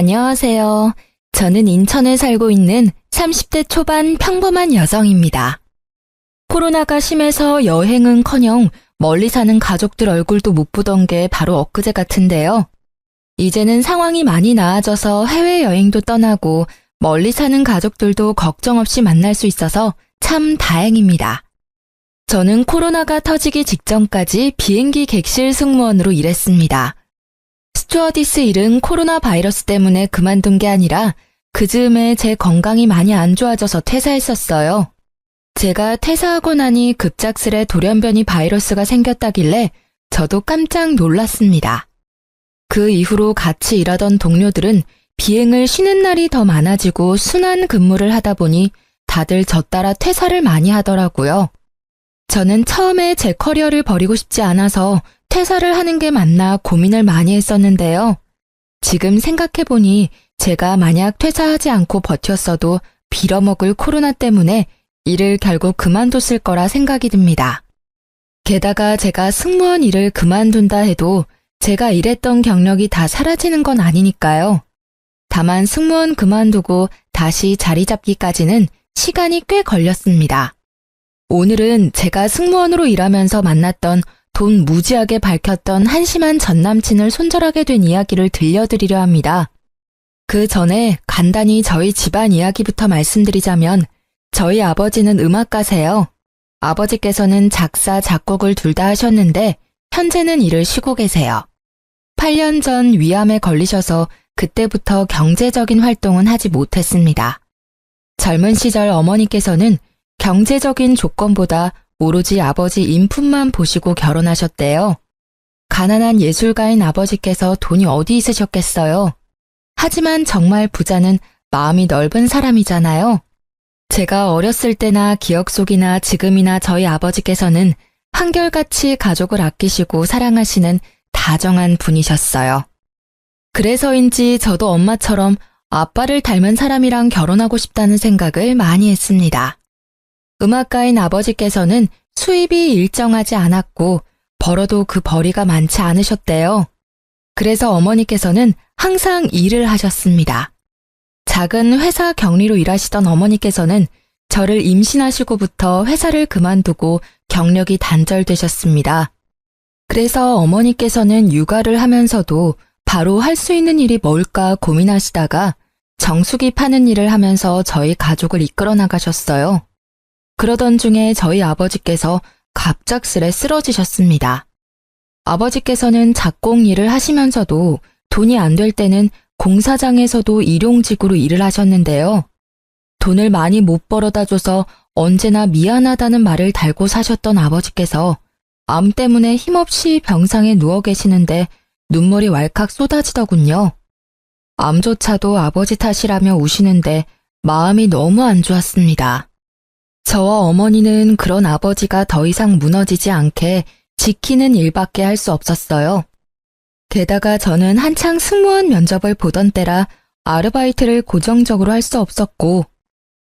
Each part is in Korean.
안녕하세요. 저는 인천에 살고 있는 30대 초반 평범한 여성입니다. 코로나가 심해서 여행은커녕 멀리 사는 가족들 얼굴도 못 보던 게 바로 엊그제 같은데요. 이제는 상황이 많이 나아져서 해외여행도 떠나고 멀리 사는 가족들도 걱정 없이 만날 수 있어서 참 다행입니다. 저는 코로나가 터지기 직전까지 비행기 객실 승무원으로 일했습니다. 스튜어디스 일은 코로나 바이러스 때문에 그만둔 게 아니라 그 즈음에 제 건강이 많이 안 좋아져서 퇴사했었어요. 제가 퇴사하고 나니 급작스레 돌연변이 바이러스가 생겼다길래 저도 깜짝 놀랐습니다. 그 이후로 같이 일하던 동료들은 비행을 쉬는 날이 더 많아지고 순환 근무를 하다 보니 다들 저 따라 퇴사를 많이 하더라고요. 저는 처음에 제 커리어를 버리고 싶지 않아서 퇴사를 하는 게 맞나 고민을 많이 했었는데요. 지금 생각해보니 제가 만약 퇴사하지 않고 버텼어도 빌어먹을 코로나 때문에 일을 결국 그만뒀을 거라 생각이 듭니다. 게다가 제가 승무원 일을 그만둔다 해도 제가 일했던 경력이 다 사라지는 건 아니니까요. 다만 승무원 그만두고 다시 자리 잡기까지는 시간이 꽤 걸렸습니다. 오늘은 제가 승무원으로 일하면서 만났던 돈 무지하게 밝혔던 한심한 전남친을 손절하게 된 이야기를 들려드리려 합니다. 그 전에 간단히 저희 집안 이야기부터 말씀드리자면 저희 아버지는 음악가세요. 아버지께서는 작사, 작곡을 둘 다 하셨는데 현재는 일을 쉬고 계세요. 8년 전 위암에 걸리셔서 그때부터 경제적인 활동은 하지 못했습니다. 젊은 시절 어머니께서는 경제적인 조건보다 오로지 아버지 인품만 보시고 결혼하셨대요. 가난한 예술가인 아버지께서 돈이 어디 있으셨겠어요. 하지만 정말 부자는 마음이 넓은 사람이잖아요. 제가 어렸을 때나 기억 속이나 지금이나 저희 아버지께서는 한결같이 가족을 아끼시고 사랑하시는 다정한 분이셨어요. 그래서인지 저도 엄마처럼 아빠를 닮은 사람이랑 결혼하고 싶다는 생각을 많이 했습니다. 음악가인 아버지께서는 수입이 일정하지 않았고 벌어도 그 벌이가 많지 않으셨대요. 그래서 어머니께서는 항상 일을 하셨습니다. 작은 회사 격리로 일하시던 어머니께서는 저를 임신하시고부터 회사를 그만두고 경력이 단절되셨습니다. 그래서 어머니께서는 육아를 하면서도 바로 할 수 있는 일이 뭘까 고민하시다가 정수기 파는 일을 하면서 저희 가족을 이끌어 나가셨어요. 그러던 중에 저희 아버지께서 갑작스레 쓰러지셨습니다. 아버지께서는 작곡 일을 하시면서도 돈이 안 될 때는 공사장에서도 일용직으로 일을 하셨는데요. 돈을 많이 못 벌어다 줘서 언제나 미안하다는 말을 달고 사셨던 아버지께서 암 때문에 힘없이 병상에 누워 계시는데 눈물이 왈칵 쏟아지더군요. 암조차도 아버지 탓이라며 우시는데 마음이 너무 안 좋았습니다. 저와 어머니는 그런 아버지가 더 이상 무너지지 않게 지키는 일밖에 할 수 없었어요. 게다가 저는 한창 승무원 면접을 보던 때라 아르바이트를 고정적으로 할 수 없었고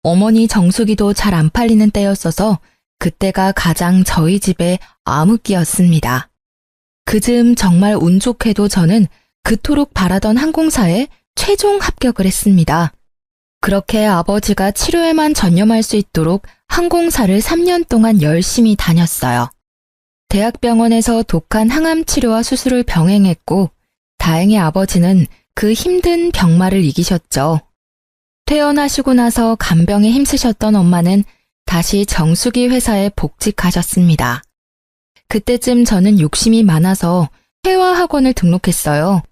어머니 정수기도 잘 안 팔리는 때였어서 그때가 가장 저희 집의 암흑기였습니다. 그즈음 정말 운 좋게도 저는 그토록 바라던 항공사에 최종 합격을 했습니다. 그렇게 아버지가 치료에만 전념할 수 있도록 항공사를 3년 동안 열심히 다녔어요. 대학병원에서 독한 항암 치료와 수술을 병행했고 다행히 아버지는 그 힘든 병마를 이기셨죠. 퇴원하시고 나서 간병에 힘쓰셨던 엄마는 다시 정수기 회사에 복직하셨습니다. 그때쯤 저는 욕심이 많아서 회화학원을 등록했어요.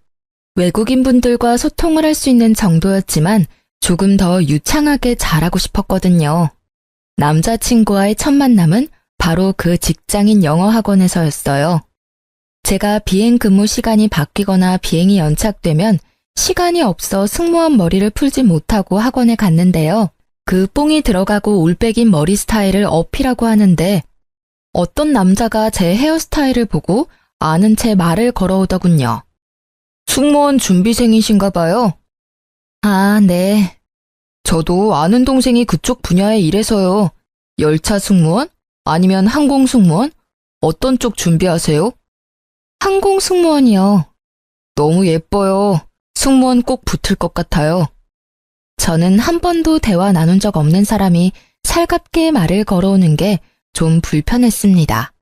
외국인분들과 소통을 할 수 있는 정도였지만 조금 더 유창하게 잘하고 싶었거든요. 남자친구와의 첫 만남은 바로 그 직장인 영어학원에서였어요. 제가 비행 근무 시간이 바뀌거나 비행이 연착되면 시간이 없어 승무원 머리를 풀지 못하고 학원에 갔는데요. 그 뽕이 들어가고 올백인 머리 스타일을 어필하고 하는데 어떤 남자가 제 헤어스타일을 보고 아는 채 말을 걸어오더군요. 승무원 준비생이신가 봐요. 아, 네. 저도 아는 동생이 그쪽 분야에 일해서요. 열차 승무원? 아니면 항공 승무원? 어떤 쪽 준비하세요? 항공 승무원이요. 너무 예뻐요. 승무원 꼭 붙을 것 같아요. 저는 한 번도 대화 나눈 적 없는 사람이 살갑게 말을 걸어오는 게 좀 불편했습니다.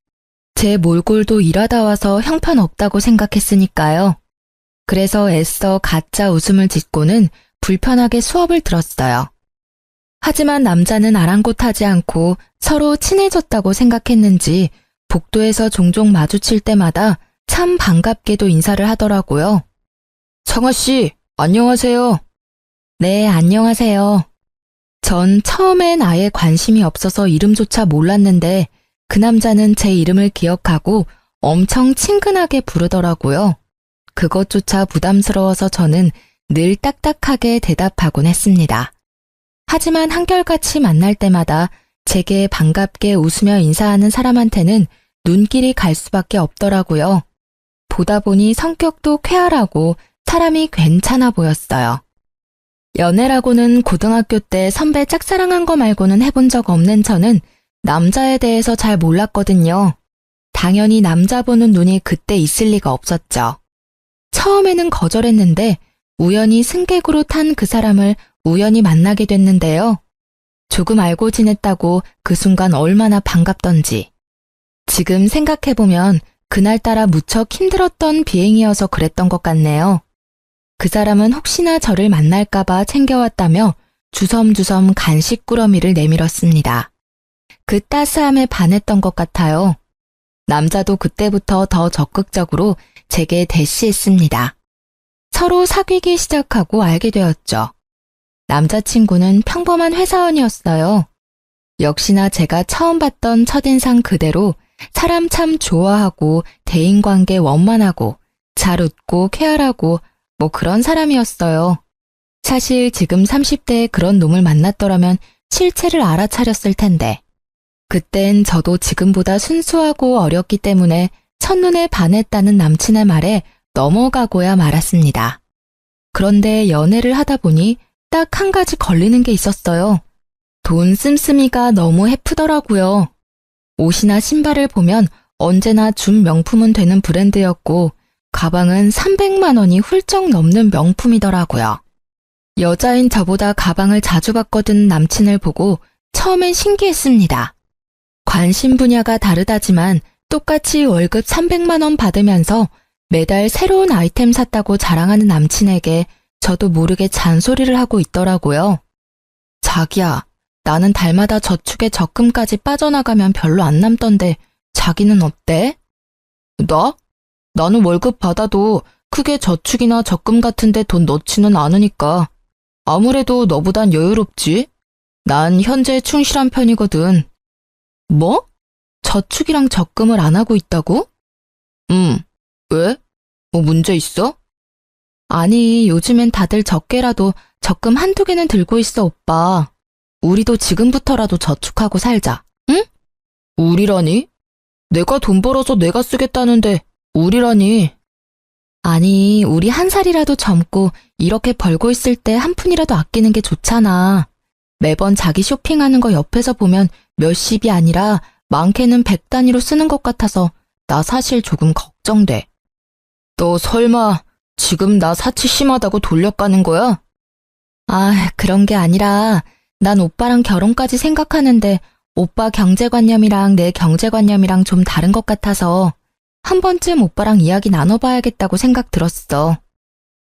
제 몰골도 일하다 와서 형편없다고 생각했으니까요. 그래서 애써 가짜 웃음을 짓고는 불편하게 수업을 들었어요. 하지만 남자는 아랑곳하지 않고 서로 친해졌다고 생각했는지 복도에서 종종 마주칠 때마다 참 반갑게도 인사를 하더라고요. 청아씨, 안녕하세요. 네, 안녕하세요. 전 처음엔 아예 관심이 없어서 이름조차 몰랐는데 그 남자는 제 이름을 기억하고 엄청 친근하게 부르더라고요. 그것조차 부담스러워서 저는 늘 딱딱하게 대답하곤 했습니다. 하지만 한결같이 만날 때마다 제게 반갑게 웃으며 인사하는 사람한테는 눈길이 갈 수밖에 없더라고요. 보다 보니 성격도 쾌활하고 사람이 괜찮아 보였어요. 연애라고는 고등학교 때 선배 짝사랑한 거 말고는 해본 적 없는 저는 남자에 대해서 잘 몰랐거든요. 당연히 남자 보는 눈이 그때 있을 리가 없었죠. 처음에는 거절했는데 우연히 승객으로 탄 그 사람을 우연히 만나게 됐는데요. 조금 알고 지냈다고 그 순간 얼마나 반갑던지. 지금 생각해보면 그날따라 무척 힘들었던 비행이어서 그랬던 것 같네요. 그 사람은 혹시나 저를 만날까봐 챙겨왔다며 주섬주섬 간식 꾸러미를 내밀었습니다. 그 따스함에 반했던 것 같아요. 남자도 그때부터 더 적극적으로 제게 대시했습니다. 서로 사귀기 시작하고 알게 되었죠. 남자친구는 평범한 회사원이었어요. 역시나 제가 처음 봤던 첫인상 그대로 사람 참 좋아하고 대인관계 원만하고 잘 웃고 쾌활하고 뭐 그런 사람이었어요. 사실 지금 30대에 그런 놈을 만났더라면 실체를 알아차렸을 텐데. 그땐 저도 지금보다 순수하고 어렸기 때문에 첫눈에 반했다는 남친의 말에 넘어가고야 말았습니다. 그런데 연애를 하다 보니 딱 한 가지 걸리는 게 있었어요. 돈 씀씀이가 너무 해프더라고요. 옷이나 신발을 보면 언제나 준 명품은 되는 브랜드였고 가방은 300만 원이 훌쩍 넘는 명품이더라고요. 여자인 저보다 가방을 자주 받거든 남친을 보고 처음엔 신기했습니다. 관심 분야가 다르다지만 똑같이 월급 300만 원 받으면서 매달 새로운 아이템 샀다고 자랑하는 남친에게 저도 모르게 잔소리를 하고 있더라고요. 자기야, 나는 달마다 저축에 적금까지 빠져나가면 별로 안 남던데 자기는 어때? 나? 나는 월급 받아도 크게 저축이나 적금 같은데 돈 넣지는 않으니까. 아무래도 너보단 여유롭지? 난 현재 충실한 편이거든. 뭐? 저축이랑 적금을 안 하고 있다고? 왜? 뭐 문제 있어? 아니, 요즘엔 다들 적게라도 적금 한두 개는 들고 있어, 오빠. 우리도 지금부터라도 저축하고 살자, 응? 우리라니? 내가 돈 벌어서 내가 쓰겠다는데 우리라니. 아니, 우리 한 살이라도 젊고 이렇게 벌고 있을 때 한 푼이라도 아끼는 게 좋잖아. 매번 자기 쇼핑하는 거 옆에서 보면 몇십이 아니라 많게는 100 단위로 쓰는 것 같아서 나 사실 조금 걱정돼. 너 설마 지금 나 사치 심하다고 돌려가는 거야? 아, 그런 게 아니라 난 오빠랑 결혼까지 생각하는데 오빠 경제관념이랑 내 경제관념이랑 좀 다른 것 같아서 한 번쯤 오빠랑 이야기 나눠봐야겠다고 생각 들었어.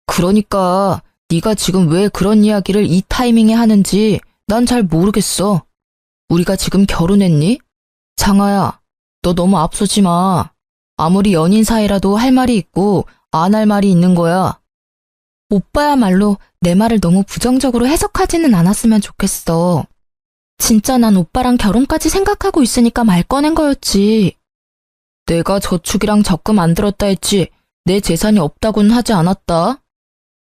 그러니까 네가 지금 왜 그런 이야기를 이 타이밍에 하는지 난 잘 모르겠어. 우리가 지금 결혼했니? 장아야, 너 너무 앞서지 마. 아무리 연인 사이라도 할 말이 있고 안 할 말이 있는 거야. 오빠야말로 내 말을 너무 부정적으로 해석하지는 않았으면 좋겠어. 진짜 난 오빠랑 결혼까지 생각하고 있으니까 말 꺼낸 거였지. 내가 저축이랑 적금 안 들었다 했지 내 재산이 없다고는 하지 않았다.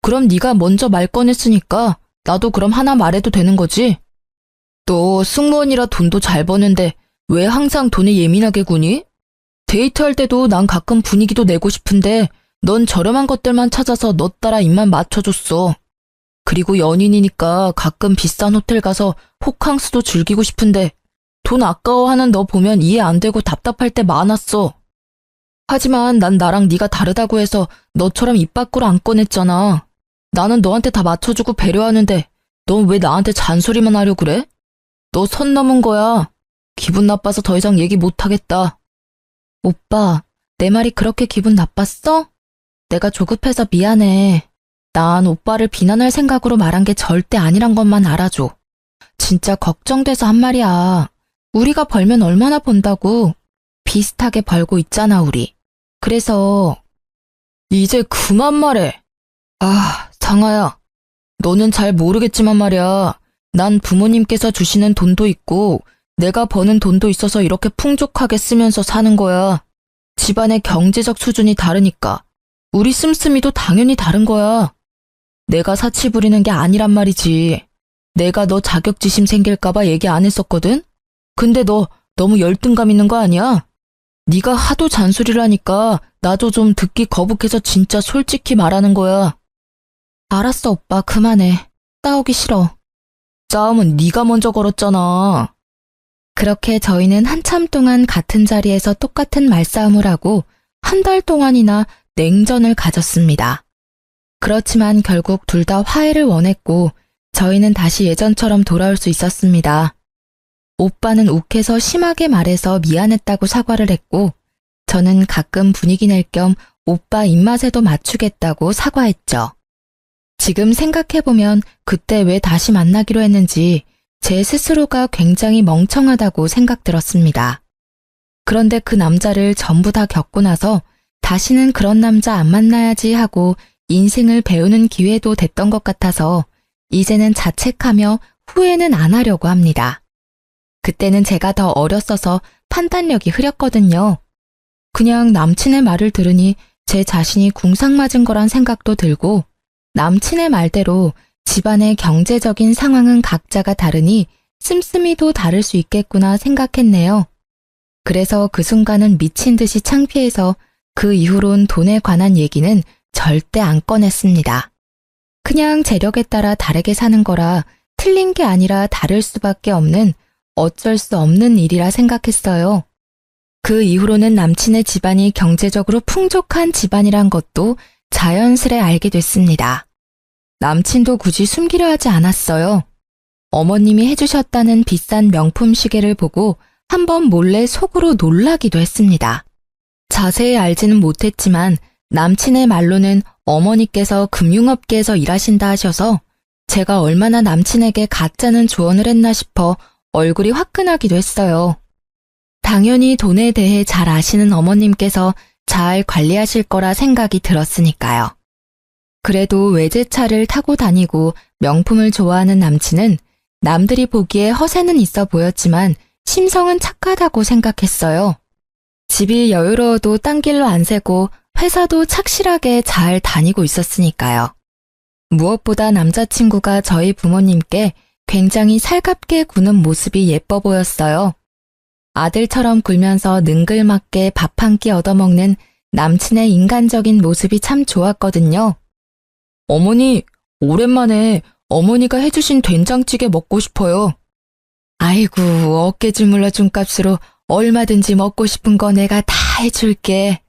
그럼 네가 먼저 말 꺼냈으니까 나도 그럼 하나 말해도 되는 거지? 너 승무원이라 돈도 잘 버는데 왜 항상 돈에 예민하게 구니? 데이트할 때도 난 가끔 분위기도 내고 싶은데 넌 저렴한 것들만 찾아서 너 따라 입만 맞춰줬어. 그리고 연인이니까 가끔 비싼 호텔 가서 호캉스도 즐기고 싶은데 돈 아까워하는 너 보면 이해 안 되고 답답할 때 많았어. 하지만 난 나랑 네가 다르다고 해서 너처럼 입 밖으로 안 꺼냈잖아. 나는 너한테 다 맞춰주고 배려하는데 넌 왜 나한테 잔소리만 하려 그래? 너 선 넘은 거야. 기분 나빠서 더 이상 얘기 못하겠다. 오빠, 내 말이 그렇게 기분 나빴어? 내가 조급해서 미안해. 난 오빠를 비난할 생각으로 말한 게 절대 아니란 것만 알아줘. 진짜 걱정돼서 한 말이야. 우리가 벌면 얼마나 번다고. 비슷하게 벌고 있잖아, 우리. 그래서 이제 그만 말해. 아, 상아야. 너는 잘 모르겠지만 말이야. 난 부모님께서 주시는 돈도 있고 내가 버는 돈도 있어서 이렇게 풍족하게 쓰면서 사는 거야. 집안의 경제적 수준이 다르니까. 우리 씀씀이도 당연히 다른 거야. 내가 사치 부리는 게 아니란 말이지. 내가 너 자격지심 생길까봐 얘기 안 했었거든? 근데 너 너무 열등감 있는 거 아니야? 네가 하도 잔소리를 하니까 나도 좀 듣기 거북해서 진짜 솔직히 말하는 거야. 알았어, 오빠. 그만해. 싸우기 싫어. 싸움은 네가 먼저 걸었잖아. 그렇게 저희는 한참 동안 같은 자리에서 똑같은 말싸움을 하고 한 달 동안이나 냉전을 가졌습니다. 그렇지만 결국 둘 다 화해를 원했고 저희는 다시 예전처럼 돌아올 수 있었습니다. 오빠는 욱해서 심하게 말해서 미안했다고 사과를 했고 저는 가끔 분위기 낼 겸 오빠 입맛에도 맞추겠다고 사과했죠. 지금 생각해보면 그때 왜 다시 만나기로 했는지 제 스스로가 굉장히 멍청하다고 생각들었습니다. 그런데 그 남자를 전부 다 겪고 나서 다시는 그런 남자 안 만나야지 하고 인생을 배우는 기회도 됐던 것 같아서 이제는 자책하며 후회는 안 하려고 합니다. 그때는 제가 더 어렸어서 판단력이 흐렸거든요. 그냥 남친의 말을 들으니 제 자신이 궁상 맞은 거란 생각도 들고 남친의 말대로 집안의 경제적인 상황은 각자가 다르니 씀씀이도 다를 수 있겠구나 생각했네요. 그래서 그 순간은 미친 듯이 창피해서 그 이후론 돈에 관한 얘기는 절대 안 꺼냈습니다. 그냥 재력에 따라 다르게 사는 거라 틀린 게 아니라 다를 수밖에 없는 어쩔 수 없는 일이라 생각했어요. 그 이후로는 남친의 집안이 경제적으로 풍족한 집안이란 것도 자연스레 알게 됐습니다. 남친도 굳이 숨기려 하지 않았어요. 어머님이 해주셨다는 비싼 명품 시계를 보고 한번 몰래 속으로 놀라기도 했습니다. 자세히 알지는 못했지만 남친의 말로는 어머니께서 금융업계에서 일하신다 하셔서 제가 얼마나 남친에게 가짜는 조언을 했나 싶어 얼굴이 화끈하기도 했어요. 당연히 돈에 대해 잘 아시는 어머님께서 잘 관리하실 거라 생각이 들었으니까요. 그래도 외제차를 타고 다니고 명품을 좋아하는 남친은 남들이 보기에 허세는 있어 보였지만 심성은 착하다고 생각했어요. 집이 여유로워도 딴 길로 안 새고 회사도 착실하게 잘 다니고 있었으니까요. 무엇보다 남자친구가 저희 부모님께 굉장히 살갑게 구는 모습이 예뻐 보였어요. 아들처럼 굴면서 능글맞게 밥 한 끼 얻어먹는 남친의 인간적인 모습이 참 좋았거든요. 어머니, 오랜만에 어머니가 해주신 된장찌개 먹고 싶어요. 아이고, 어깨 주물러 준 값으로 얼마든지 먹고 싶은 거 내가 다 해줄게.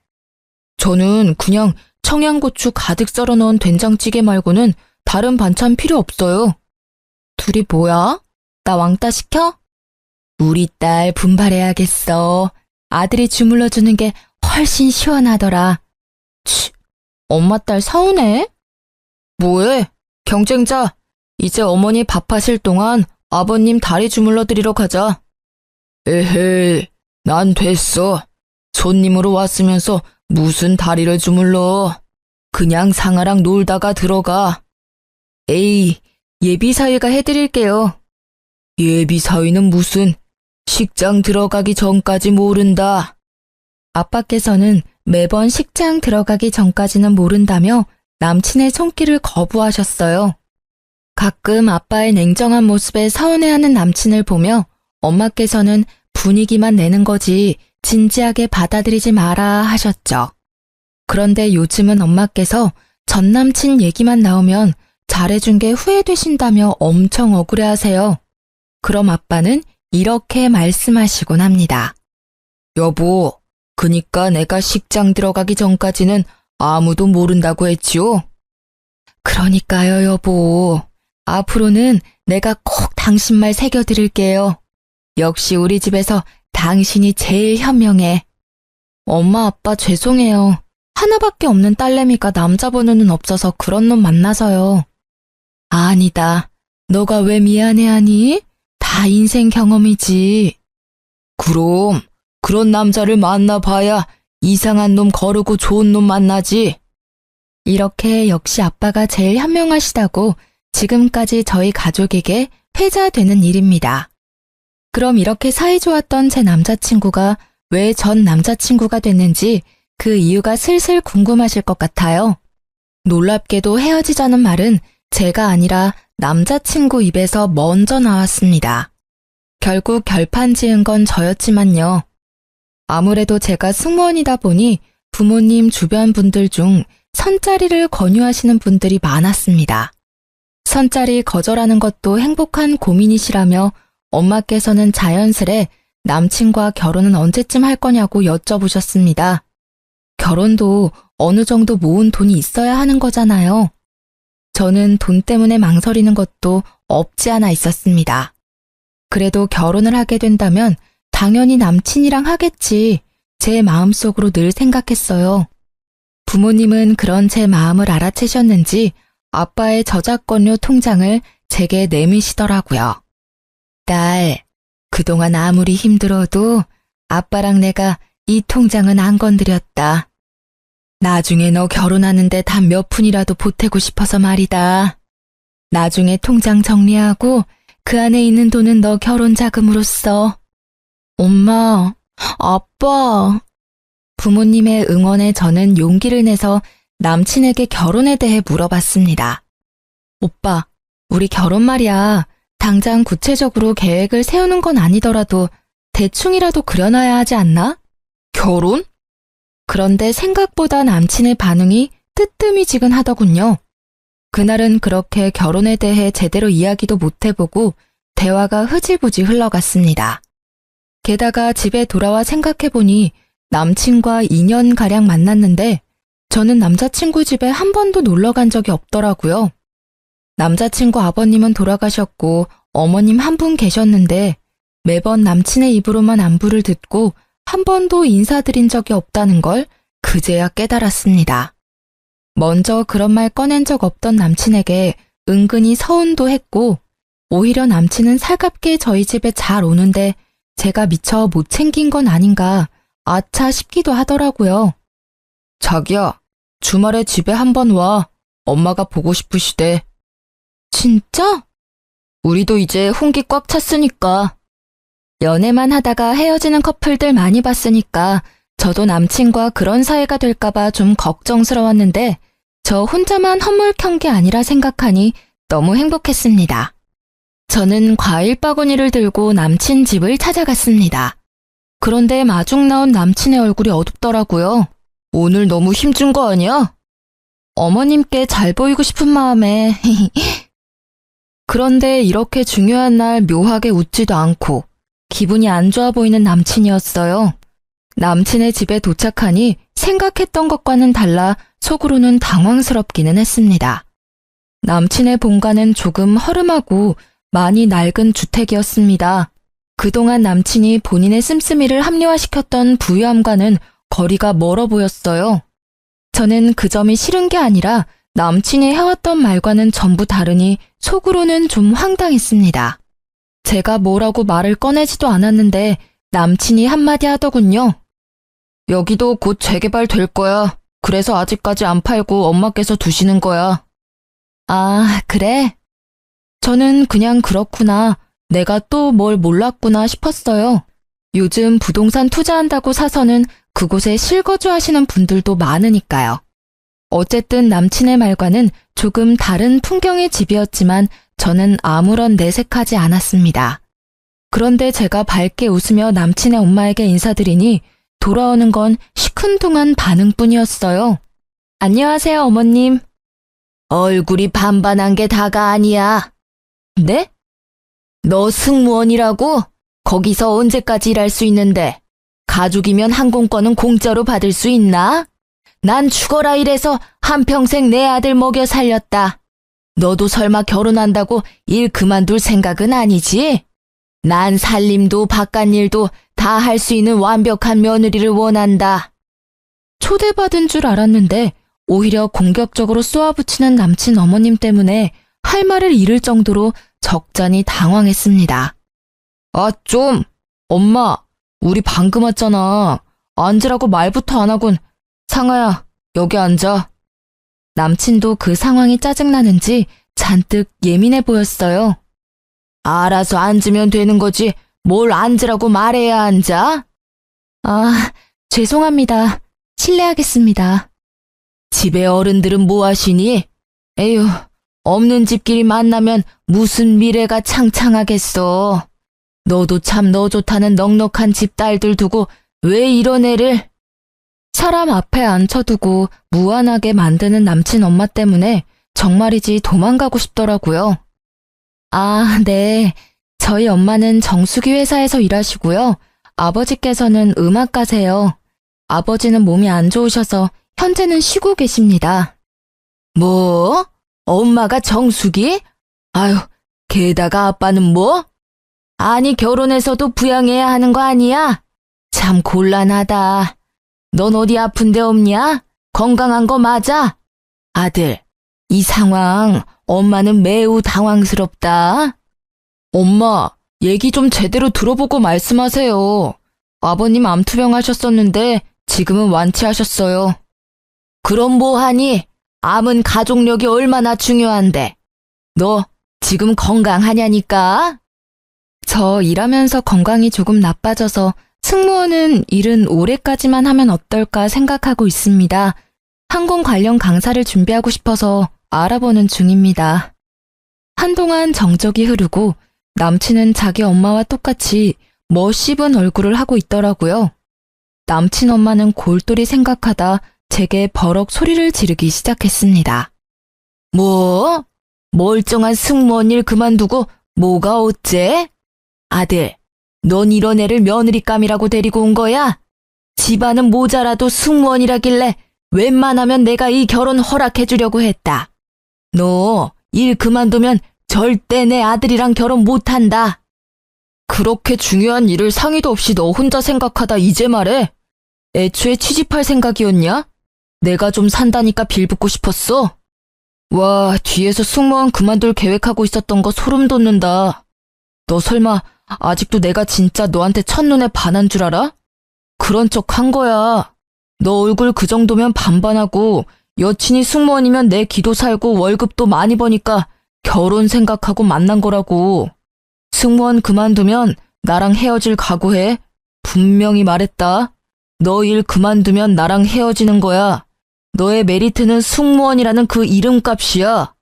저는 그냥 청양고추 가득 썰어 넣은 된장찌개 말고는 다른 반찬 필요 없어요. 둘이 뭐야? 나 왕따 시켜? 우리 딸 분발해야겠어. 아들이 주물러 주는 게 훨씬 시원하더라. 치, 엄마 딸 서운해? 뭐해? 경쟁자. 이제 어머니 밥하실 동안 아버님 다리 주물러 드리러 가자. 에헤이, 난 됐어. 손님으로 왔으면서 무슨 다리를 주물러. 그냥 상아랑 놀다가 들어가. 에이, 예비사위가 해드릴게요. 예비사위는 무슨, 식장 들어가기 전까지 모른다. 아빠께서는 매번 식장 들어가기 전까지는 모른다며 남친의 손길을 거부하셨어요. 가끔 아빠의 냉정한 모습에 서운해하는 남친을 보며 엄마께서는 분위기만 내는 거지 진지하게 받아들이지 마라 하셨죠. 그런데 요즘은 엄마께서 전 남친 얘기만 나오면 잘해준 게 후회되신다며 엄청 억울해하세요. 그럼 아빠는 이렇게 말씀하시곤 합니다. 여보, 그니까 내가 식장 들어가기 전까지는 아무도 모른다고 했지요? 그러니까요, 여보. 앞으로는 내가 꼭 당신 말 새겨드릴게요. 역시 우리 집에서 당신이 제일 현명해. 엄마, 아빠 죄송해요. 하나밖에 없는 딸내미가 남자 번호는 없어서 그런 놈 만나서요. 아니다. 너가 왜 미안해하니? 다 인생 경험이지. 그럼 그런 남자를 만나봐야 이상한 놈 거르고 좋은 놈 만나지. 이렇게 역시 아빠가 제일 현명하시다고 지금까지 저희 가족에게 회자되는 일입니다. 그럼 이렇게 사이좋았던 제 남자친구가 왜 전 남자친구가 됐는지 그 이유가 슬슬 궁금하실 것 같아요. 놀랍게도 헤어지자는 말은 제가 아니라 남자친구 입에서 먼저 나왔습니다. 결국 결판 지은 건 저였지만요. 아무래도 제가 승무원이다 보니 부모님 주변 분들 중 선짜리를 권유하시는 분들이 많았습니다. 선짜리 거절하는 것도 행복한 고민이시라며 엄마께서는 자연스레 남친과 결혼은 언제쯤 할 거냐고 여쭤보셨습니다. 결혼도 어느 정도 모은 돈이 있어야 하는 거잖아요. 저는 돈 때문에 망설이는 것도 없지 않아 있었습니다. 그래도 결혼을 하게 된다면 당연히 남친이랑 하겠지. 제 마음속으로 늘 생각했어요. 부모님은 그런 제 마음을 알아채셨는지 아빠의 저작권료 통장을 제게 내미시더라고요. 딸, 그동안 아무리 힘들어도 아빠랑 내가 이 통장은 안 건드렸다. 나중에 너 결혼하는데 단 몇 푼이라도 보태고 싶어서 말이다. 나중에 통장 정리하고 그 안에 있는 돈은 너 결혼 자금으로 써. 엄마, 아빠. 부모님의 응원에 저는 용기를 내서 남친에게 결혼에 대해 물어봤습니다. 오빠, 우리 결혼 말이야. 당장 구체적으로 계획을 세우는 건 아니더라도 대충이라도 그려놔야 하지 않나? 결혼? 그런데 생각보다 남친의 반응이 뜨뜨미지근하더군요. 그날은 그렇게 결혼에 대해 제대로 이야기도 못 해보고 대화가 흐지부지 흘러갔습니다. 게다가 집에 돌아와 생각해보니 남친과 2년가량 만났는데 저는 남자친구 집에 한 번도 놀러 간 적이 없더라고요. 남자친구 아버님은 돌아가셨고 어머님 한 분 계셨는데 매번 남친의 입으로만 안부를 듣고 한 번도 인사드린 적이 없다는 걸 그제야 깨달았습니다. 먼저 그런 말 꺼낸 적 없던 남친에게 은근히 서운도 했고 오히려 남친은 살갑게 저희 집에 잘 오는데 제가 미처 못 챙긴 건 아닌가 아차 싶기도 하더라고요. 자기야, 주말에 집에 한번 와. 엄마가 보고 싶으시대. 진짜? 우리도 이제 혼기 꽉 찼으니까. 연애만 하다가 헤어지는 커플들 많이 봤으니까 저도 남친과 그런 사이가 될까봐 좀 걱정스러웠는데 저 혼자만 허물켠 게 아니라 생각하니 너무 행복했습니다. 저는 과일 바구니를 들고 남친 집을 찾아갔습니다. 그런데 마중 나온 남친의 얼굴이 어둡더라고요. 오늘 너무 힘준 거 아니야? 어머님께 잘 보이고 싶은 마음에 그런데 이렇게 중요한 날 묘하게 웃지도 않고 기분이 안 좋아 보이는 남친이었어요. 남친의 집에 도착하니 생각했던 것과는 달라 속으로는 당황스럽기는 했습니다. 남친의 본가는 조금 허름하고 많이 낡은 주택이었습니다. 그동안 남친이 본인의 씀씀이를 합리화시켰던 부유함과는 거리가 멀어 보였어요. 저는 그 점이 싫은 게 아니라 남친이 해왔던 말과는 전부 다르니 속으로는 좀 황당했습니다. 제가 뭐라고 말을 꺼내지도 않았는데 남친이 한마디 하더군요. 여기도 곧 재개발 될 거야. 그래서 아직까지 안 팔고 엄마께서 두시는 거야. 아, 그래? 저는 그냥 그렇구나. 내가 또 뭘 몰랐구나 싶었어요. 요즘 부동산 투자한다고 사서는 그곳에 실거주 하시는 분들도 많으니까요. 어쨌든 남친의 말과는 조금 다른 풍경의 집이었지만 저는 아무런 내색하지 않았습니다. 그런데 제가 밝게 웃으며 남친의 엄마에게 인사드리니 돌아오는 건 시큰둥한 반응뿐이었어요. 안녕하세요, 어머님. 얼굴이 반반한 게 다가 아니야. 네? 너 승무원이라고? 거기서 언제까지 일할 수 있는데 가족이면 항공권은 공짜로 받을 수 있나? 난 죽어라 일해서 한평생 내 아들 먹여 살렸다. 너도 설마 결혼한다고 일 그만둘 생각은 아니지? 난 살림도 바깥일도 다 할 수 있는 완벽한 며느리를 원한다. 초대받은 줄 알았는데 오히려 공격적으로 쏘아붙이는 남친 어머님 때문에 할 말을 잃을 정도로 적잖이 당황했습니다. 아, 좀! 엄마, 우리 방금 왔잖아. 앉으라고 말부터 안 하곤. 상아야, 여기 앉아. 남친도 그 상황이 짜증나는지 잔뜩 예민해 보였어요. 알아서 앉으면 되는 거지. 뭘 앉으라고 말해야 앉아? 아, 죄송합니다. 실례하겠습니다. 집에 어른들은 뭐 하시니? 에휴, 없는 집끼리 만나면 무슨 미래가 창창하겠어. 너도 참 너 좋다는 넉넉한 집 딸들 두고 왜 이런 애를? 사람 앞에 앉혀두고 무안하게 만드는 남친 엄마 때문에 정말이지 도망가고 싶더라고요. 아, 네. 저희 엄마는 정수기 회사에서 일하시고요. 아버지께서는 음악가세요. 아버지는 몸이 안 좋으셔서 현재는 쉬고 계십니다. 뭐? 엄마가 정수기? 아유, 게다가 아빠는 뭐? 아니, 결혼해서도 부양해야 하는 거 아니야? 참 곤란하다. 넌 어디 아픈 데 없냐? 건강한 거 맞아? 아들, 이 상황 엄마는 매우 당황스럽다. 엄마, 얘기 좀 제대로 들어보고 말씀하세요. 아버님 암투병 하셨었는데 지금은 완치하셨어요. 그럼 뭐하니? 암은 가족력이 얼마나 중요한데. 너 지금 건강하냐니까? 저 일하면서 건강이 조금 나빠져서 승무원은 일은 올해까지만 하면 어떨까 생각하고 있습니다. 항공 관련 강사를 준비하고 싶어서 알아보는 중입니다. 한동안 정적이 흐르고 남친은 자기 엄마와 똑같이 멋씹은 얼굴을 하고 있더라고요. 남친 엄마는 골똘히 생각하다 제게 버럭 소리를 지르기 시작했습니다. 뭐? 멀쩡한 승무원 일 그만두고 뭐가 어째? 아들, 넌 이런 애를 며느리감이라고 데리고 온 거야? 집안은 모자라도 승무원이라길래 웬만하면 내가 이 결혼 허락해주려고 했다. 너 일 그만두면 절대 내 아들이랑 결혼 못한다. 그렇게 중요한 일을 상의도 없이 너 혼자 생각하다 이제 말해? 애초에 취직할 생각이었냐? 내가 좀 산다니까 빌붙고 싶었어? 와, 뒤에서 승무원 그만둘 계획하고 있었던 거 소름 돋는다. 너 설마 아직도 내가 진짜 너한테 첫눈에 반한 줄 알아? 그런 척 한 거야. 너 얼굴 그 정도면 반반하고 여친이 승무원이면 내 기도 살고 월급도 많이 버니까 결혼 생각하고 만난 거라고. 승무원 그만두면 나랑 헤어질 각오해. 분명히 말했다. 너 일 그만두면 나랑 헤어지는 거야. 너의 메리트는 승무원이라는 그 이름값이야.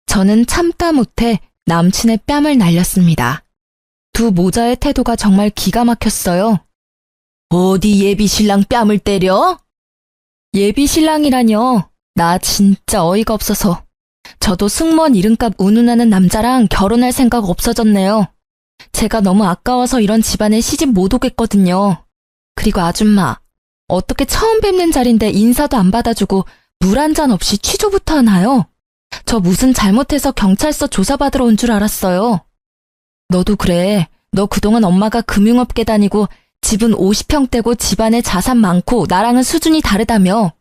저는 참다 못해 남친의 뺨을 날렸습니다. 두 모자의 태도가 정말 기가 막혔어요. 어디 예비 신랑 뺨을 때려? 예비 신랑이라뇨. 나 진짜 어이가 없어서. 저도 승무원 이름값 운운하는 남자랑 결혼할 생각 없어졌네요. 제가 너무 아까워서 이런 집안에 시집 못 오겠거든요. 그리고 아줌마, 어떻게 처음 뵙는 자리인데 인사도 안 받아주고 물 한 잔 없이 취조부터 하나요? 저 무슨 잘못해서 경찰서 조사받으러 온 줄 알았어요. 너도 그래. 너 그동안 엄마가 금융업계 다니고 집은 50평대고 집안에 자산 많고 나랑은 수준이 다르다며.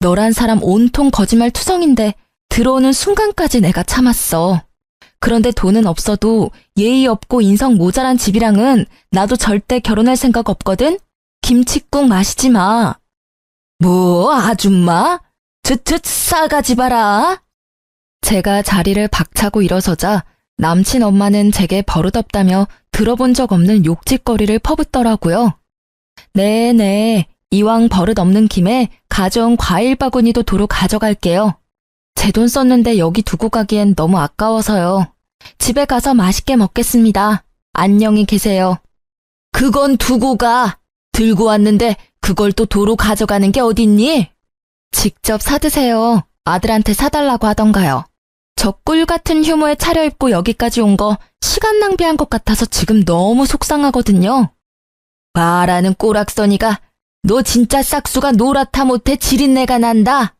너란 사람 온통 거짓말 투성인데 들어오는 순간까지 내가 참았어. 그런데 돈은 없어도 예의 없고 인성 모자란 집이랑은 나도 절대 결혼할 생각 없거든? 김칫국 마시지 마. 뭐, 아줌마? 트트 싸가지 봐라. 제가 자리를 박차고 일어서자 남친 엄마는 제게 버릇없다며 들어본 적 없는 욕짓거리를 퍼붓더라고요. 네네, 이왕 버릇 없는 김에 가져온 과일 바구니도 도로 가져갈게요. 제 돈 썼는데 여기 두고 가기엔 너무 아까워서요. 집에 가서 맛있게 먹겠습니다. 안녕히 계세요. 그건 두고 가. 들고 왔는데 그걸 또 도로 가져가는 게 어딨니? 직접 사드세요. 아들한테 사달라고 하던가요. 저 꿀 같은 휴무에 차려입고 여기까지 온 거 시간 낭비한 것 같아서 지금 너무 속상하거든요. 말하는 꼬락서니가 너 진짜 싹수가 노랗다 못해 지린내가 난다.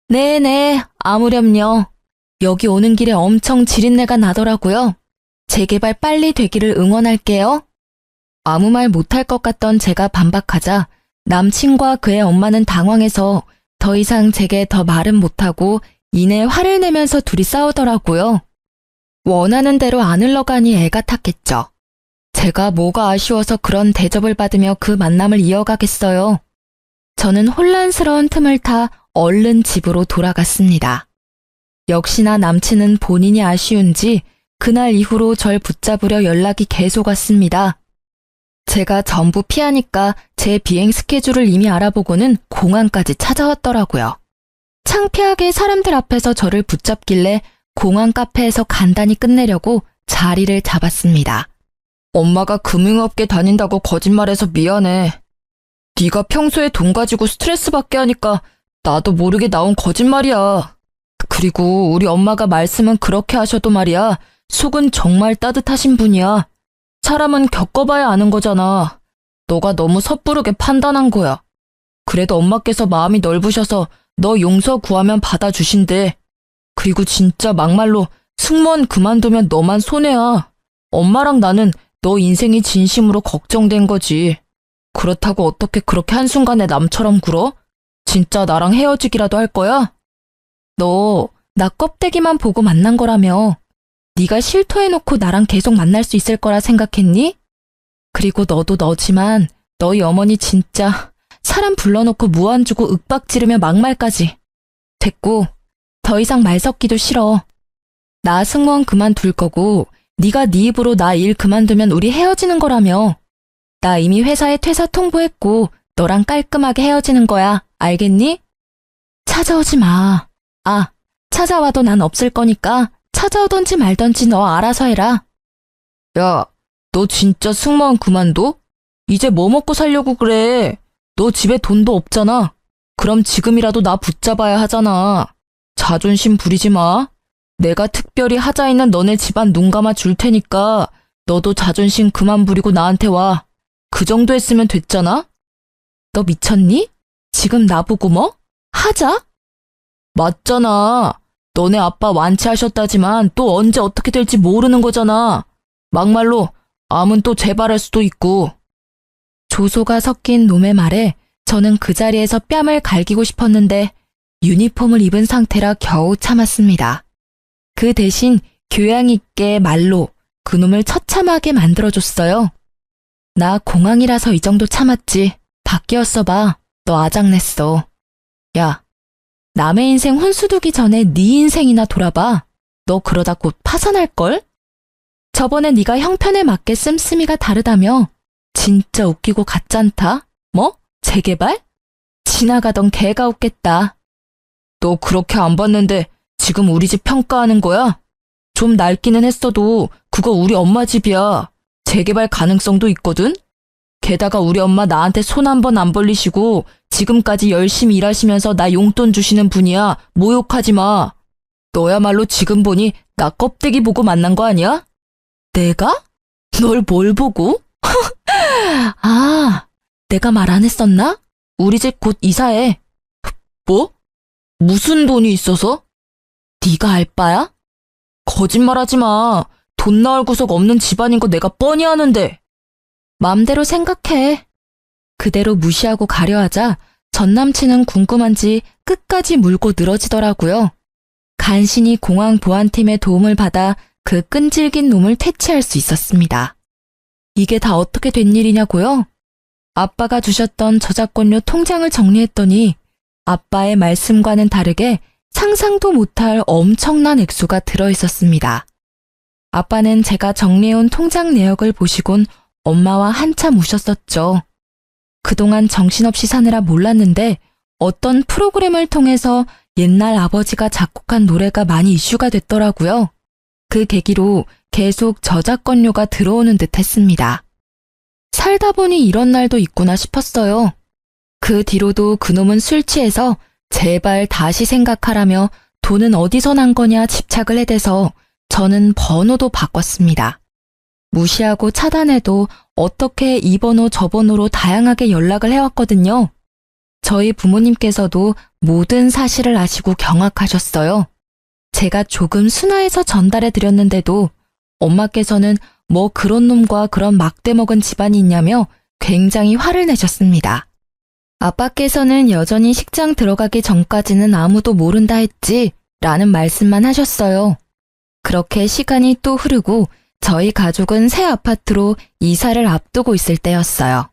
네네, 아무렴요. 여기 오는 길에 엄청 지린내가 나더라고요. 재개발 빨리 되기를 응원할게요. 아무 말 못할 것 같던 제가 반박하자 남친과 그의 엄마는 당황해서 더 이상 제게 더 말은 못하고 이내 화를 내면서 둘이 싸우더라고요. 원하는 대로 안 흘러가니 애가 탔겠죠. 제가 뭐가 아쉬워서 그런 대접을 받으며 그 만남을 이어가겠어요. 저는 혼란스러운 틈을 타 얼른 집으로 돌아갔습니다. 역시나 남친은 본인이 아쉬운지 그날 이후로 절 붙잡으려 연락이 계속 왔습니다. 제가 전부 피하니까 제 비행 스케줄을 이미 알아보고는 공항까지 찾아왔더라고요. 창피하게 사람들 앞에서 저를 붙잡길래 공항 카페에서 간단히 끝내려고 자리를 잡았습니다. 엄마가 금융업계 다닌다고 거짓말해서 미안해. 네가 평소에 돈 가지고 스트레스 받게 하니까 나도 모르게 나온 거짓말이야. 그리고 우리 엄마가 말씀은 그렇게 하셔도 말이야. 속은 정말 따뜻하신 분이야. 사람은 겪어봐야 아는 거잖아. 너가 너무 섣부르게 판단한 거야. 그래도 엄마께서 마음이 넓으셔서 너 용서 구하면 받아주신대. 그리고 진짜 막말로 승무원 그만두면 너만 손해야. 엄마랑 나는 너 인생이 진심으로 걱정된 거지. 그렇다고 어떻게 그렇게 한순간에 남처럼 굴어? 진짜 나랑 헤어지기라도 할 거야? 너 나 껍데기만 보고 만난 거라며. 네가 실토해놓고 나랑 계속 만날 수 있을 거라 생각했니? 그리고 너도 너지만 너희 어머니 진짜 사람 불러놓고 무안 주고 윽박 지르며 막말까지. 됐고 더 이상 말 섞기도 싫어. 나 승무원 그만둘 거고 네가 네 입으로 나 일 그만두면 우리 헤어지는 거라며. 나 이미 회사에 퇴사 통보했고 너랑 깔끔하게 헤어지는 거야. 알겠니? 찾아오지 마. 아, 찾아와도 난 없을 거니까 찾아오던지 말던지 너 알아서 해라. 야, 너 진짜 승무원 그만둬? 이제 뭐 먹고 살려고 그래? 너 집에 돈도 없잖아. 그럼 지금이라도 나 붙잡아야 하잖아. 자존심 부리지 마. 내가 특별히 하자 있는 너네 집안 눈 감아 줄 테니까 너도 자존심 그만 부리고 나한테 와. 그 정도 했으면 됐잖아? 너 미쳤니? 지금 나보고 뭐? 하자? 맞잖아. 너네 아빠 완치하셨다지만 또 언제 어떻게 될지 모르는 거잖아. 막말로 암은 또 재발할 수도 있고. 조소가 섞인 놈의 말에 저는 그 자리에서 뺨을 갈기고 싶었는데 유니폼을 입은 상태라 겨우 참았습니다. 그 대신 교양 있게 말로 그놈을 처참하게 만들어줬어요. 나 공항이라서 이 정도 참았지. 밖이었어 봐. 너 아작냈어. 야, 남의 인생 혼수 두기 전에 네 인생이나 돌아봐. 너 그러다 곧 파산할걸? 저번에 네가 형편에 맞게 씀씀이가 다르다며. 진짜 웃기고 가짠다. 뭐? 재개발? 지나가던 개가 웃겠다. 너 그렇게 안 봤는데 지금 우리 집 평가하는 거야? 좀 낡기는 했어도 그거 우리 엄마 집이야. 재개발 가능성도 있거든? 게다가 우리 엄마 나한테 손 한 번 안 벌리시고 지금까지 열심히 일하시면서 나 용돈 주시는 분이야. 모욕하지 마. 너야말로 지금 보니 나 껍데기 보고 만난 거 아니야? 내가? 널 뭘 보고? 아, 내가 말 안 했었나? 우리 집 곧 이사해. 뭐? 무슨 돈이 있어서? 네가 알 바야? 거짓말하지 마. 돈 나올 구석 없는 집안인 거 내가 뻔히 아는데. 맘대로 생각해. 그대로 무시하고 가려하자 전 남친은 궁금한지 끝까지 물고 늘어지더라고요. 간신히 공항 보안팀의 도움을 받아 그 끈질긴 놈을 퇴치할 수 있었습니다. 이게 다 어떻게 된 일이냐고요? 아빠가 주셨던 저작권료 통장을 정리했더니 아빠의 말씀과는 다르게 상상도 못할 엄청난 액수가 들어있었습니다. 아빠는 제가 정리해온 통장 내역을 보시곤 엄마와 한참 우셨었죠. 그동안 정신없이 사느라 몰랐는데 어떤 프로그램을 통해서 옛날 아버지가 작곡한 노래가 많이 이슈가 됐더라고요. 그 계기로 계속 저작권료가 들어오는 듯 했습니다. 살다 보니 이런 날도 있구나 싶었어요. 그 뒤로도 그놈은 술 취해서 제발 다시 생각하라며 돈은 어디서 난 거냐 집착을 해대서 저는 번호도 바꿨습니다. 무시하고 차단해도 어떻게 이 번호 저 번호로 다양하게 연락을 해왔거든요. 저희 부모님께서도 모든 사실을 아시고 경악하셨어요. 제가 조금 순화해서 전달해 드렸는데도 엄마께서는 뭐 그런 놈과 그런 막대 먹은 집안이 있냐며 굉장히 화를 내셨습니다. 아빠께서는 여전히 식장 들어가기 전까지는 아무도 모른다 했지 라는 말씀만 하셨어요. 그렇게 시간이 또 흐르고 저희 가족은 새 아파트로 이사를 앞두고 있을 때였어요.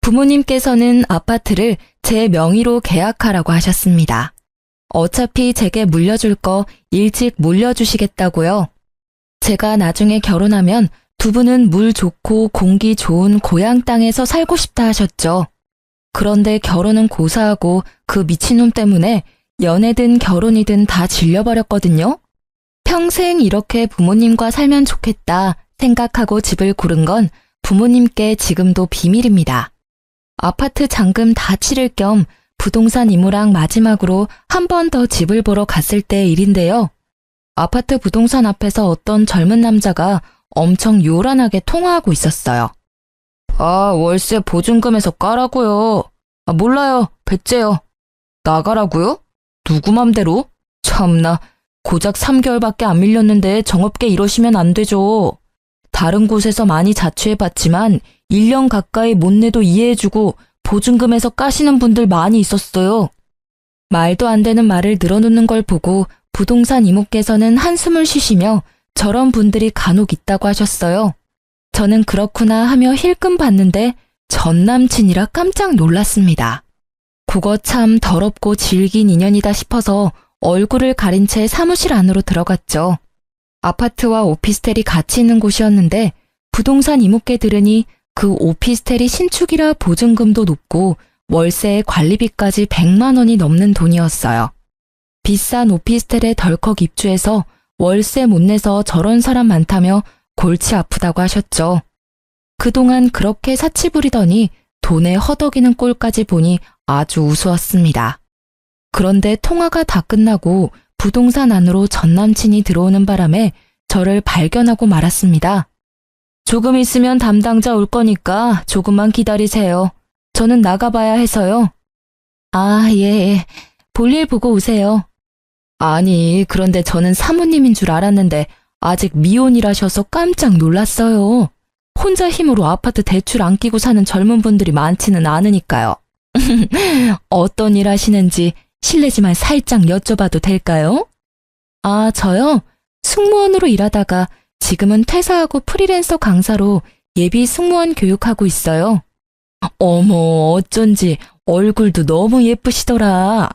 부모님께서는 아파트를 제 명의로 계약하라고 하셨습니다. 어차피 제게 물려줄 거 일찍 물려주시겠다고요. 제가 나중에 결혼하면 두 분은 물 좋고 공기 좋은 고향 땅에서 살고 싶다 하셨죠. 그런데 결혼은 고사하고 그 미친놈 때문에 연애든 결혼이든 다 질려버렸거든요. 평생 이렇게 부모님과 살면 좋겠다 생각하고 집을 고른 건 부모님께 지금도 비밀입니다. 아파트 잔금 다 치를 겸 부동산 이모랑 마지막으로 한 번 더 집을 보러 갔을 때의 일인데요. 아파트 부동산 앞에서 어떤 젊은 남자가 엄청 요란하게 통화하고 있었어요. 월세 보증금에서 까라고요. 몰라요. 배째요. 나가라고요? 누구 맘대로? 참나, 고작 3개월밖에 안 밀렸는데 정없게 이러시면 안 되죠. 다른 곳에서 많이 자취해봤지만 1년 가까이 못 내도 이해해주고 보증금에서 까시는 분들 많이 있었어요. 말도 안 되는 말을 늘어놓는 걸 보고 부동산 이모께서는 한숨을 쉬시며 저런 분들이 간혹 있다고 하셨어요. 저는 그렇구나 하며 힐끔 봤는데 전 남친이라 깜짝 놀랐습니다. 그거 참 더럽고 질긴 인연이다 싶어서 얼굴을 가린 채 사무실 안으로 들어갔죠. 아파트와 오피스텔이 같이 있는 곳이었는데 부동산 이모께 들으니 그 오피스텔이 신축이라 보증금도 높고 월세에 관리비까지 100만 원이 넘는 돈이었어요. 비싼 오피스텔에 덜컥 입주해서 월세 못 내서 저런 사람 많다며 골치 아프다고 하셨죠. 그동안 그렇게 사치 부리더니 돈에 허덕이는 꼴까지 보니 아주 우스웠습니다. 그런데 통화가 다 끝나고 부동산 안으로 전 남친이 들어오는 바람에 저를 발견하고 말았습니다. 조금 있으면 담당자 올 거니까 조금만 기다리세요. 저는 나가봐야 해서요. 예. 볼일 보고 오세요. 아니, 그런데 저는 사모님인 줄 알았는데 아직 미혼이라셔서 깜짝 놀랐어요. 혼자 힘으로 아파트 대출 안 끼고 사는 젊은 분들이 많지는 않으니까요. 어떤 일 하시는지 실례지만 살짝 여쭤봐도 될까요? 저요? 승무원으로 일하다가 지금은 퇴사하고 프리랜서 강사로 예비 승무원 교육하고 있어요. 어머, 어쩐지 얼굴도 너무 예쁘시더라.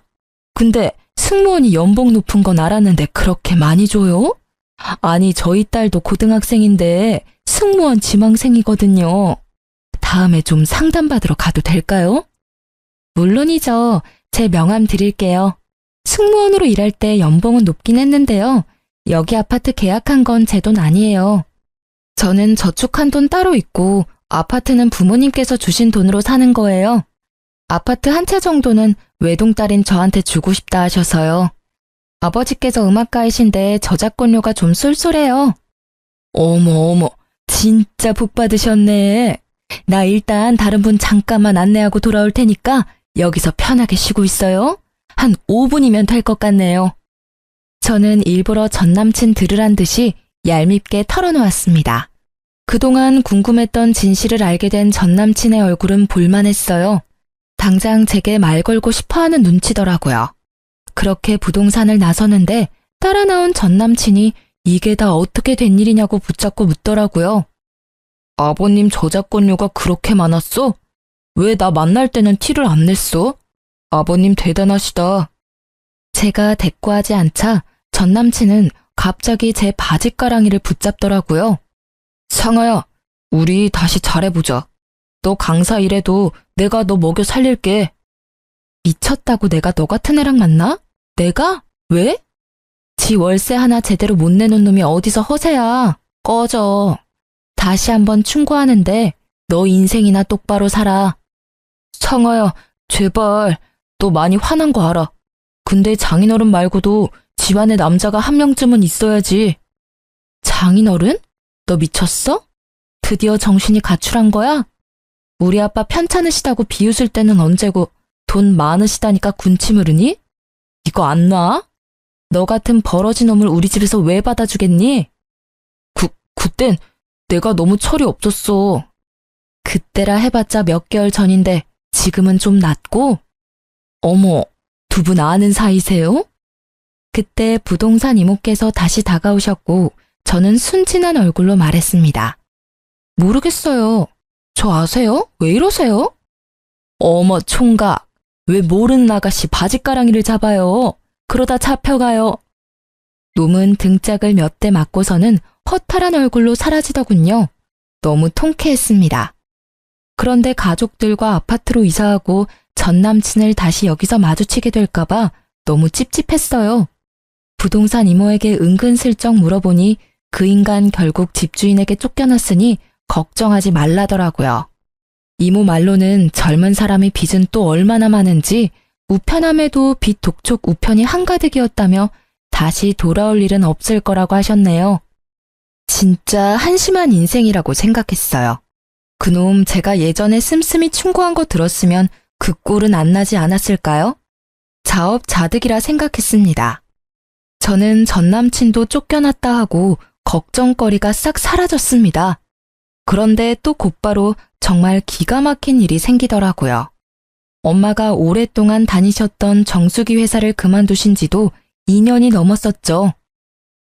근데 승무원이 연봉 높은 건 알았는데 그렇게 많이 줘요? 아니, 저희 딸도 고등학생인데 승무원 지망생이거든요. 다음에 좀 상담받으러 가도 될까요? 물론이죠. 제 명함 드릴게요. 승무원으로 일할 때 연봉은 높긴 했는데요. 여기 아파트 계약한 건 제 돈 아니에요. 저는 저축한 돈 따로 있고 아파트는 부모님께서 주신 돈으로 사는 거예요. 아파트 한 채 정도는 외동딸인 저한테 주고 싶다 하셔서요. 아버지께서 음악가이신데 저작권료가 좀 쏠쏠해요. 어머, 진짜 복 받으셨네. 나 일단 다른 분 잠깐만 안내하고 돌아올 테니까 여기서 편하게 쉬고 있어요. 한 5분이면 될 것 같네요. 저는 일부러 전 남친 들으란 듯이 얄밉게 털어놓았습니다. 그동안 궁금했던 진실을 알게 된 전 남친의 얼굴은 볼만했어요. 당장 제게 말 걸고 싶어하는 눈치더라고요. 그렇게 부동산을 나서는데 따라 나온 전 남친이 이게 다 어떻게 된 일이냐고 붙잡고 묻더라고요. 아버님 저작권료가 그렇게 많았어? 왜 나 만날 때는 티를 안 냈어? 아버님 대단하시다. 제가 대꾸하지 않자 전 남친은 갑자기 제 바지가랑이를 붙잡더라고요. 상아야, 우리 다시 잘해보자. 너 강사 일해도 내가 너 먹여 살릴게. 미쳤다고 내가 너 같은 애랑 만나? 내가? 왜? 지 월세 하나 제대로 못 내놓은 놈이 어디서 허세야. 꺼져. 다시 한번 충고하는데 너 인생이나 똑바로 살아. 상아야, 제발. 너 많이 화난 거 알아. 근데 장인어른 말고도 집안에 남자가 한 명쯤은 있어야지. 장인어른? 너 미쳤어? 드디어 정신이 가출한 거야? 우리 아빠 편찮으시다고 비웃을 때는 언제고 돈 많으시다니까 군침 흐르니? 이거 안 놔? 너 같은 버러지 놈을 우리 집에서 왜 받아주겠니? 그땐 내가 너무 철이 없었어. 그때라 해봤자 몇 개월 전인데 지금은 좀 낫고? 어머, 두 분 아는 사이세요? 그때 부동산 이모께서 다시 다가오셨고 저는 순진한 얼굴로 말했습니다. 모르겠어요. 저 아세요? 왜 이러세요? 어머 총각, 왜 모르는 아가씨 바지가랑이를 잡아요? 그러다 잡혀가요. 놈은 등짝을 몇 대 맞고서는 허탈한 얼굴로 사라지더군요. 너무 통쾌했습니다. 그런데 가족들과 아파트로 이사하고 전 남친을 다시 여기서 마주치게 될까봐 너무 찝찝했어요. 부동산 이모에게 은근슬쩍 물어보니 그 인간 결국 집주인에게 쫓겨났으니 걱정하지 말라더라고요. 이모 말로는 젊은 사람이 빚은 또 얼마나 많은지 우편함에도 빚 독촉 우편이 한가득이었다며 다시 돌아올 일은 없을 거라고 하셨네요. 진짜 한심한 인생이라고 생각했어요. 그놈 제가 예전에 씀씀이 충고한 거 들었으면 그 꼴은 안 나지 않았을까요? 자업자득이라 생각했습니다. 저는 전 남친도 쫓겨났다 하고 걱정거리가 싹 사라졌습니다. 그런데 또 곧바로 정말 기가 막힌 일이 생기더라고요. 엄마가 오랫동안 다니셨던 정수기 회사를 그만두신 지도 2년이 넘었었죠.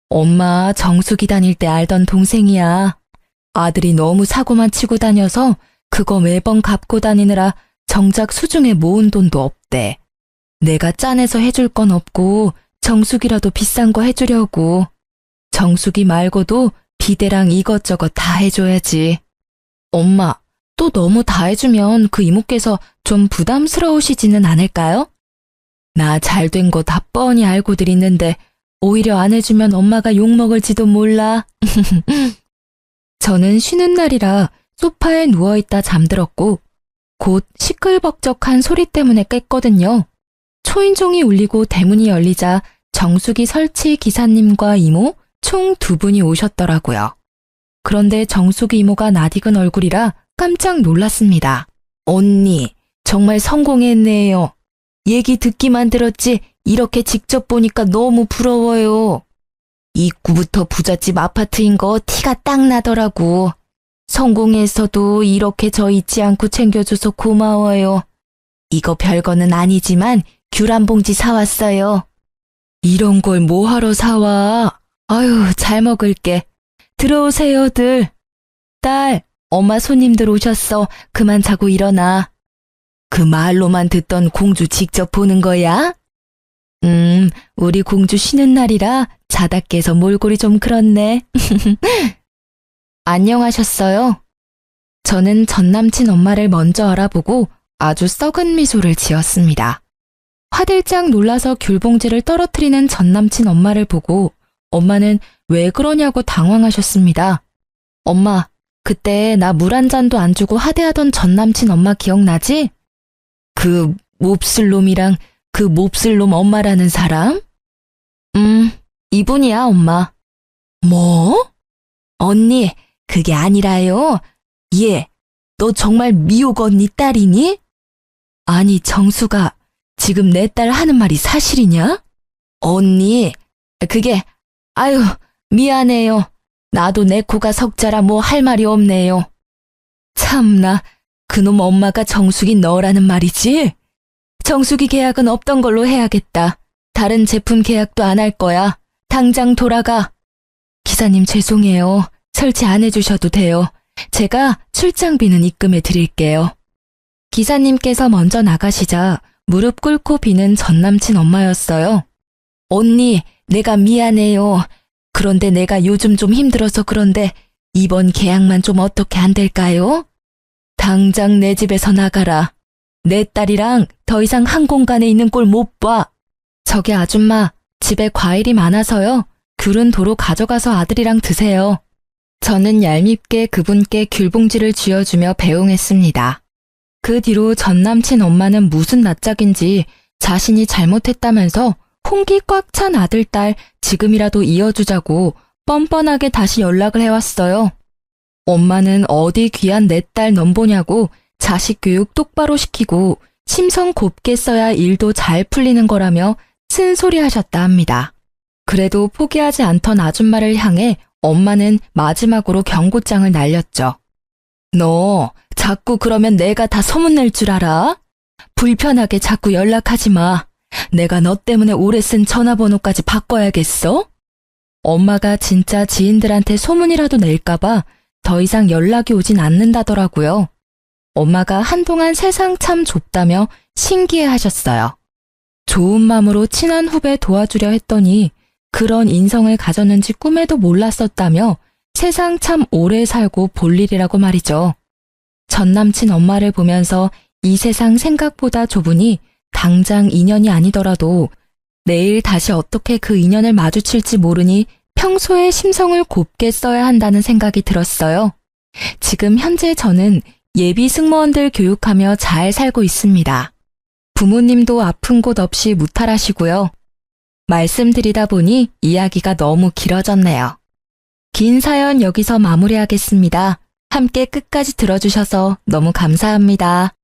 엄마 정수기 다닐 때 알던 동생이야. 아들이 너무 사고만 치고 다녀서 그거 매번 갚고 다니느라 정작 수중에 모은 돈도 없대. 내가 짠해서 해줄 건 없고 정수기라도 비싼 거 해주려고. 정수기 말고도 비데랑 이것저것 다 해줘야지. 엄마, 또 너무 다 해주면 그 이모께서 좀 부담스러우시지는 않을까요? 나 잘된 거 다 뻔히 알고들 있는데 오히려 안 해주면 엄마가 욕먹을지도 몰라. 저는 쉬는 날이라 소파에 누워있다 잠들었고 곧 시끌벅적한 소리 때문에 깼거든요. 초인종이 울리고 대문이 열리자 정수기 설치 기사님과 이모 총 2분이 오셨더라고요. 그런데 정수기 이모가 낯익은 얼굴이라 깜짝 놀랐습니다. 언니, 정말 성공했네요. 얘기 듣기만 들었지 이렇게 직접 보니까 너무 부러워요. 입구부터 부잣집 아파트인 거 티가 딱 나더라고. 성공해서도 이렇게 저 잊지 않고 챙겨줘서 고마워요. 이거 별거는 아니지만 귤 한 봉지 사왔어요. 이런 걸 뭐하러 사와? 아유, 잘 먹을게. 들어오세요들. 딸, 엄마 손님들 오셨어. 그만 자고 일어나. 그 말로만 듣던 공주 직접 보는 거야? 우리 공주 쉬는 날이라 자다 깨서 몰골이 좀 그렇네. 안녕하셨어요? 저는 전 남친 엄마를 먼저 알아보고 아주 썩은 미소를 지었습니다. 화들짝 놀라서 귤봉지를 떨어뜨리는 전 남친 엄마를 보고 엄마는 왜 그러냐고 당황하셨습니다. 엄마, 그때 나 물 한 잔도 안 주고 하대하던 전 남친 엄마 기억나지? 그 몹쓸 놈이랑 그 몹쓸 놈 엄마라는 사람? 이분이야, 엄마. 뭐? 언니, 그게 아니라요. 얘, 너 정말 미옥 언니 딸이니? 아니, 정수가 지금 내 딸 하는 말이 사실이냐? 언니, 그게, 아유, 미안해요. 나도 내 코가 석자라 뭐 할 말이 없네요. 참나, 그놈 엄마가 정수기 넣으라는 말이지? 정수기 계약은 없던 걸로 해야겠다. 다른 제품 계약도 안 할 거야. 당장 돌아가. 기사님 죄송해요. 설치 안 해주셔도 돼요. 제가 출장비는 입금해 드릴게요. 기사님께서 먼저 나가시자 무릎 꿇고 비는 전 남친 엄마였어요. 언니, 내가 미안해요. 그런데 내가 요즘 좀 힘들어서 그런데 이번 계약만 좀 어떻게 안 될까요? 당장 내 집에서 나가라. 내 딸이랑 더 이상 한 공간에 있는 꼴 못 봐. 저기 아줌마, 집에 과일이 많아서요. 귤은 도로 가져가서 아들이랑 드세요. 저는 얄밉게 그분께 귤봉지를 쥐어주며 배웅했습니다. 그 뒤로 전 남친 엄마는 무슨 낯짝인지 자신이 잘못했다면서 홍기 꽉 찬 아들, 딸 지금이라도 이어주자고 뻔뻔하게 다시 연락을 해왔어요. 엄마는 어디 귀한 내 딸 넘보냐고 자식 교육 똑바로 시키고 심성 곱게 써야 일도 잘 풀리는 거라며 쓴소리 하셨다 합니다. 그래도 포기하지 않던 아줌마를 향해 엄마는 마지막으로 경고장을 날렸죠. 너 자꾸 그러면 내가 다 소문낼 줄 알아? 불편하게 자꾸 연락하지 마. 내가 너 때문에 오래 쓴 전화번호까지 바꿔야겠어? 엄마가 진짜 지인들한테 소문이라도 낼까봐 더 이상 연락이 오진 않는다더라고요. 엄마가 한동안 세상 참 좁다며 신기해하셨어요. 좋은 마음으로 친한 후배 도와주려 했더니 그런 인성을 가졌는지 꿈에도 몰랐었다며 세상 참 오래 살고 볼 일이라고 말이죠. 전 남친 엄마를 보면서 이 세상 생각보다 좁으니 당장 인연이 아니더라도 내일 다시 어떻게 그 인연을 마주칠지 모르니 평소에 심성을 곱게 써야 한다는 생각이 들었어요. 지금 현재 저는 예비 승무원들 교육하며 잘 살고 있습니다. 부모님도 아픈 곳 없이 무탈하시고요. 말씀드리다 보니 이야기가 너무 길어졌네요. 긴 사연 여기서 마무리하겠습니다. 함께 끝까지 들어주셔서 너무 감사합니다.